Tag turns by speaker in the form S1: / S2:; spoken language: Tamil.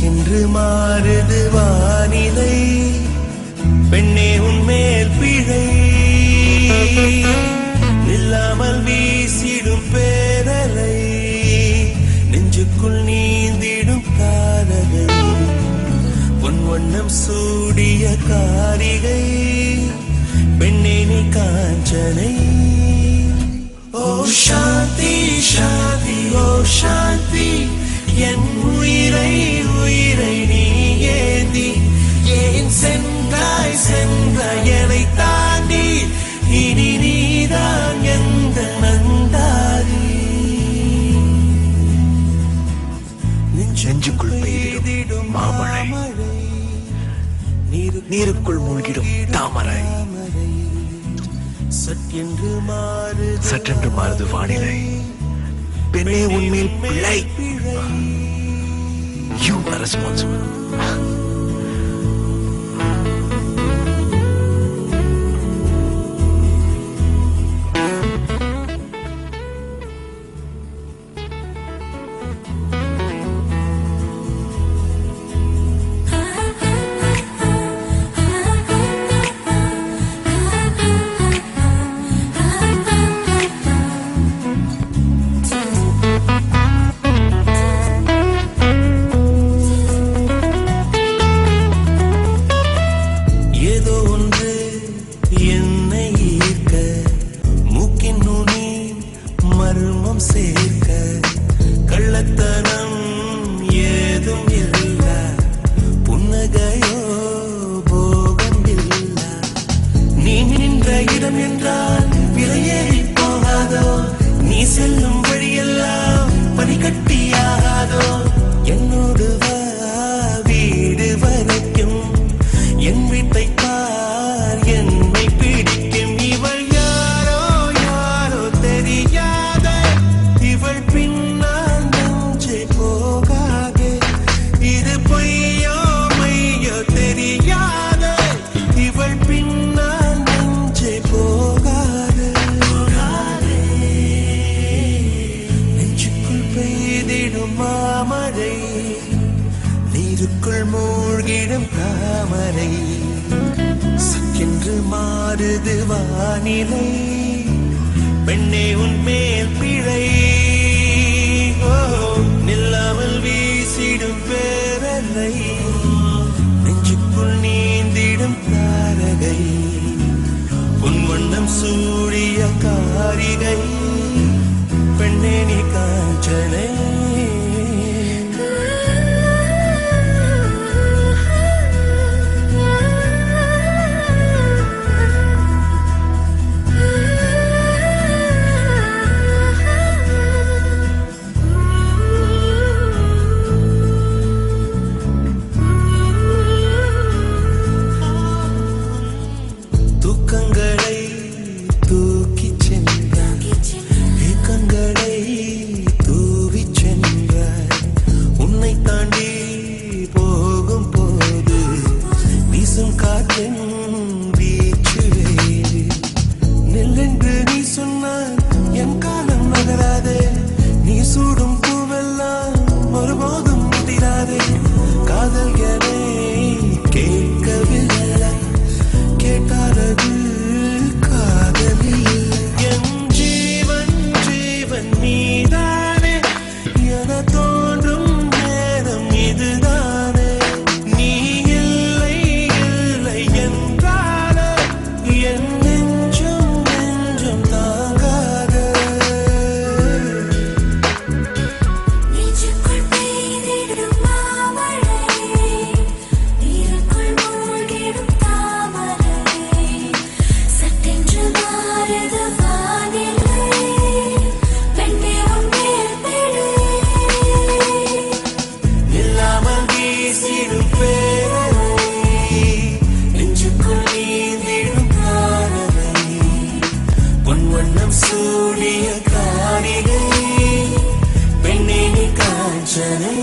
S1: சட்டென்று மாறுது வானிலை, பெண்ணே உன்மேல் பிழை, நில்லாமல் வீசிடும் பேரலை, நெஞ்சுக்குள் நீந்திடும் காதலை, பொன் வண்ணம் சூடிய காரிகை, பெண்ணே நீ காஞ்சனை. ஓ சாந்தி சாந்தி ஓ சாந்தி, என் உயிரை உயிரை நீ ஏந்தி ஏன் சென்றாய் சென்றாய் என்னை தாண்டி, இனி நீதான் எந்த நந்தாரி.
S2: நெஞ்சுக்குள் பெய்திடும் மாமழை, நீருக்குள் மூழ்கிடும் தாமரை, சட்டென்று மாறுது வானிலை, பெண்ணே உன்மேல் பிழை. You are responsible.
S1: சேர்க்க கள்ளத்தனம் ஏதும் இல்ல, புன்னகையோ போகம் இல்ல, நீ நின்ற இடம் என்றால் விலையேறி போகாதோ, நீ செல்லும் வழியெல்லாம் பனிக்கட்டியாகாதோ, என்னோடு வா வீடு வரைக்கும், என் வீட்டை பார் என்னை பிடிக்கும். இவள் யாரோ யாரோ தெரியாத, இவள் பின்னால் நெஞ்சே போகாதே, இது பொய்யோ மையோ தெரியாத, இவள் பின்னால் நெஞ்சே போகாதே. நெஞ்சுக்குள் பெய்திடும் மாமழை, நீருக்குள் மூழ்கிடும் தாமரை, சக்கென்று மாறுது வானிலை, பெண்ணே உன்மேல் பிழை, நில்லாமல் வீசிடும் பேரலை, நெஞ்சுக்குள் நீந்திடும் தாரகை, உன் வண்ணம் சூடிய காரிகை, பெண்ணே நீ காஞ்சனை. தூக்கங்களை தூக்கிச் சென்றாய், ஏக்கங்களை தூவிச் சென்றாய், உன்னை தாண்டி போகும் போது வீசும் காற்றின் வீச்சு வேறு, நெல்லென்று நீ சொன்னால் என் காலம் நகராதே, நீ சூடும் பூவெல்லாம் ஒருபோதும் முதிராதே, காதல் எனை கேட்கவில்லை, கேட்டாரது காதலில், என் ஜீவன் ஜீவன் நீதானே, என தோன்றும் நேரம் இதுதானே, நீ இல்லை இல்லை என்றாலே என் நெஞ்சம் நெஞ்சம் தாங்காத.
S3: நெஞ்சுக்குள் பெய்திடும் மாமழை, நீருக்குள் மூழ்கிடும் தாமரை, சட்டென்று மாறுது வானிலை, பெண்ணே உன்மேல் பிழை,
S1: நில்லாமல் வீசிடும் பேரலை, நெஞ்சுக்குள் நீந்திடும் காதலை, பொன் வண்ணம் சூடிய காரிகை, பெண்ணே நீ காஞ்சனை.